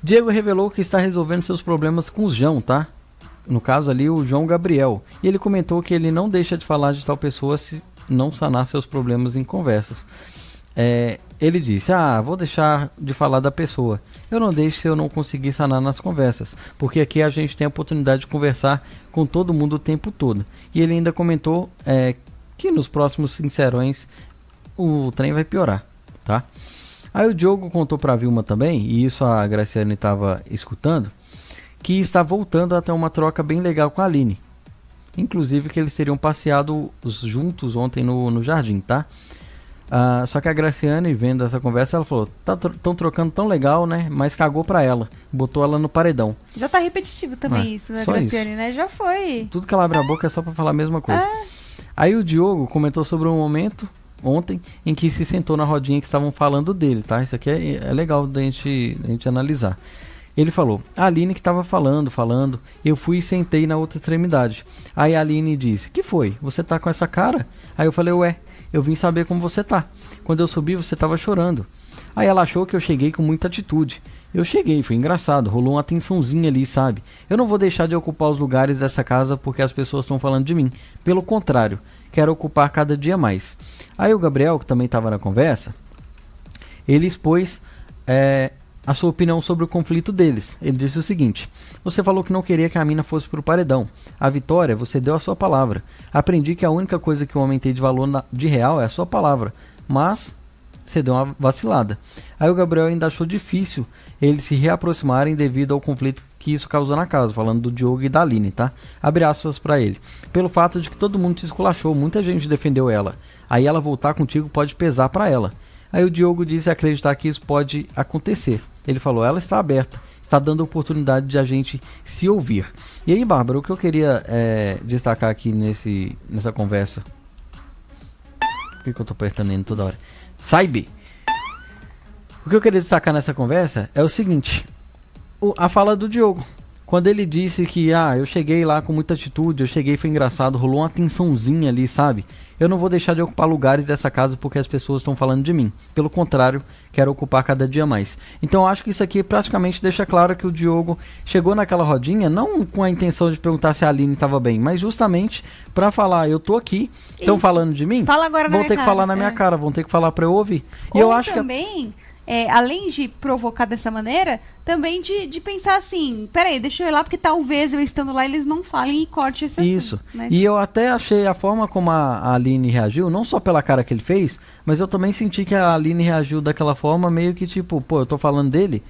Diego revelou que está resolvendo seus problemas com o João, tá? No caso ali, o João Gabriel. E ele comentou que ele não deixa de falar de tal pessoa se não sanar seus problemas em conversas. Ele disse, vou deixar de falar da pessoa. Eu não deixo se eu não conseguir sanar nas conversas, porque aqui a gente tem a oportunidade de conversar com todo mundo o tempo todo. E ele ainda comentou que nos próximos Sincerões o trem vai piorar, tá? Aí o Diogo contou pra Vilma também, e isso a Graciane estava escutando, que está voltando a ter uma troca bem legal com a Aline. Inclusive que eles teriam passeado juntos ontem no jardim, tá? Só que a Graciane, vendo essa conversa, ela falou, tão trocando tão legal, né? Mas cagou pra ela, botou ela no paredão. Já tá repetitivo também isso da Graciane, né? Já foi. Tudo que ela abre a boca é só pra falar a mesma coisa. Aí o Diogo comentou sobre um momento ontem em que se sentou na rodinha que estavam falando dele, tá? Isso aqui é legal da gente analisar. Ele falou, a Aline que estava falando, eu fui e sentei na outra extremidade. Aí a Aline disse, que foi? Você tá com essa cara? Aí eu falei, eu vim saber como você tá. Quando eu subi, você tava chorando. Aí ela achou que eu cheguei com muita atitude. Eu cheguei, foi engraçado, rolou uma tensãozinha ali, sabe? Eu não vou deixar de ocupar os lugares dessa casa porque as pessoas estão falando de mim. Pelo contrário, quero ocupar cada dia mais. Aí o Gabriel, que também estava na conversa, ele expôs a sua opinião sobre o conflito deles. Ele disse o seguinte, você falou que não queria que a mina fosse pro paredão. A Vitória, você deu a sua palavra. Aprendi que a única coisa que o homem tem de valor de real é a sua palavra. Mas você deu uma vacilada. Aí o Gabriel ainda achou difícil eles se reaproximarem devido ao conflito que isso causou na casa, falando do Diogo e da Aline, tá? Abre aspas pra ele. Pelo fato de que todo mundo te esculachou, muita gente defendeu ela. Aí ela voltar contigo pode pesar pra ela. Aí o Diogo disse acreditar que isso pode acontecer. Ele falou, ela está aberta, está dando oportunidade de a gente se ouvir. E aí, Bárbara, o que eu queria destacar aqui nessa conversa... Por que eu tô apertando ele toda hora? Saiba! O que eu queria destacar nessa conversa é o seguinte, a fala do Diogo. Quando ele disse que, eu cheguei lá com muita atitude, eu cheguei, foi engraçado, rolou uma tensãozinha ali, sabe? Eu não vou deixar de ocupar lugares dessa casa porque as pessoas estão falando de mim. Pelo contrário, quero ocupar cada dia mais. Então eu acho que isso aqui praticamente deixa claro que o Diogo chegou naquela rodinha, não com a intenção de perguntar se a Aline estava bem, mas justamente para falar, eu tô aqui, estão falando de mim, fala agora vão ter que falar na minha cara, vão ter que falar para eu ouvir. E ou eu acho também... além de provocar dessa maneira, também de pensar assim, peraí, deixa eu ir lá, porque talvez eu estando lá eles não falem e corte esse assunto. Isso, né? E eu até achei a forma como a Aline reagiu, não só pela cara que ele fez, mas eu também senti que a Aline reagiu daquela forma meio que tipo, eu tô falando dele,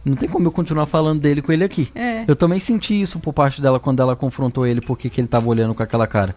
não tem como eu continuar falando dele com ele aqui. Eu também senti isso por parte dela quando ela confrontou ele, porque que ele tava olhando com aquela cara.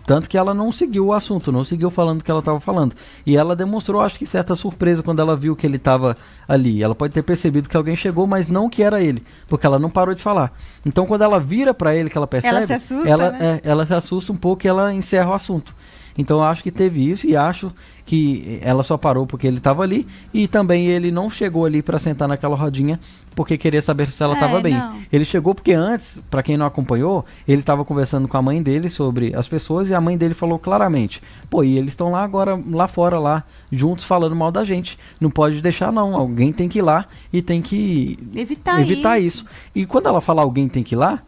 Tanto que ela não seguiu o assunto, não seguiu falando o que ela estava falando. E ela demonstrou, acho que, certa surpresa quando ela viu que ele estava ali. Ela pode ter percebido que alguém chegou, mas não que era ele, porque ela não parou de falar. Então, quando ela vira para ele, que ela percebe... Ela se assusta, né? Ela se assusta um pouco e ela encerra o assunto. Então, eu acho que teve isso e acho que ela só parou porque ele estava ali. E também ele não chegou ali para sentar naquela rodinha porque queria saber se ela estava bem. Não. Ele chegou porque antes, para quem não acompanhou, ele estava conversando com a mãe dele sobre as pessoas e a mãe dele falou claramente, e eles estão lá agora, lá fora, lá, juntos falando mal da gente. Não pode deixar não, alguém tem que ir lá e tem que evitar isso. E quando ela fala alguém tem que ir lá,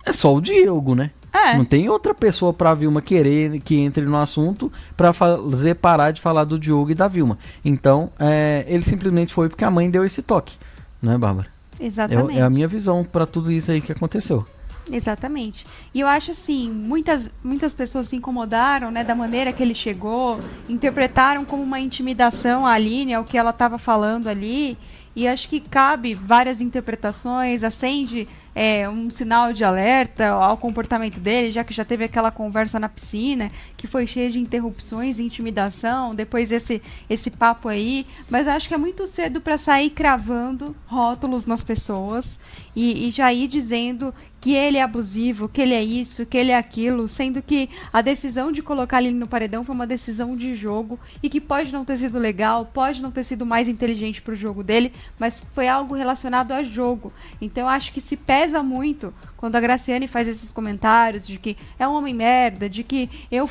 é só o Diego, né? Não tem outra pessoa pra Vilma querer que entre no assunto pra fazer parar de falar do Diogo e da Vilma. Então, ele simplesmente foi porque a mãe deu esse toque, né, Bárbara? Exatamente. É a minha visão pra tudo isso aí que aconteceu. Exatamente. E eu acho assim, muitas pessoas se incomodaram, né, da maneira que ele chegou, interpretaram como uma intimidação a Aline, ao que ela estava falando ali, e acho que cabe várias interpretações, acende um sinal de alerta ao comportamento dele, já que já teve aquela conversa na piscina, que foi cheia de interrupções e intimidação, depois esse papo aí, mas acho que é muito cedo para sair cravando rótulos nas pessoas e já ir dizendo que ele é abusivo, que ele é isso, que ele é aquilo, sendo que a decisão de colocar ele no paredão foi uma decisão de jogo e que pode não ter sido legal, pode não ter sido mais inteligente pro jogo dele, mas foi algo relacionado a jogo. Então eu acho que se pesa muito quando a Graciane faz esses comentários de que é um homem merda, de que eu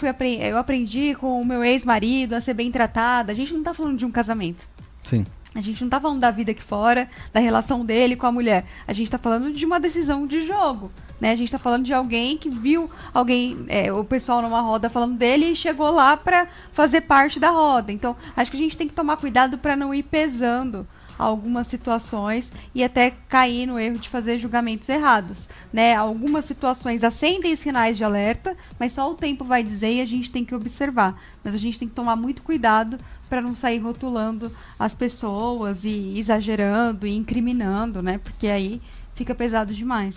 aprendi com o meu ex-marido a ser bem tratada. A gente não tá falando de um casamento. Sim. A gente não tá falando da vida aqui fora, da relação dele com a mulher. A gente tá falando de uma decisão de jogo, né? A gente tá falando de alguém que viu alguém, o pessoal numa roda falando dele e chegou lá para fazer parte da roda. Então, acho que a gente tem que tomar cuidado para não ir pesando algumas situações e até cair no erro de fazer julgamentos errados, né? Algumas situações acendem sinais de alerta, mas só o tempo vai dizer e a gente tem que observar. Mas a gente tem que tomar muito cuidado para não sair rotulando as pessoas e exagerando e incriminando, né? Porque aí fica pesado demais.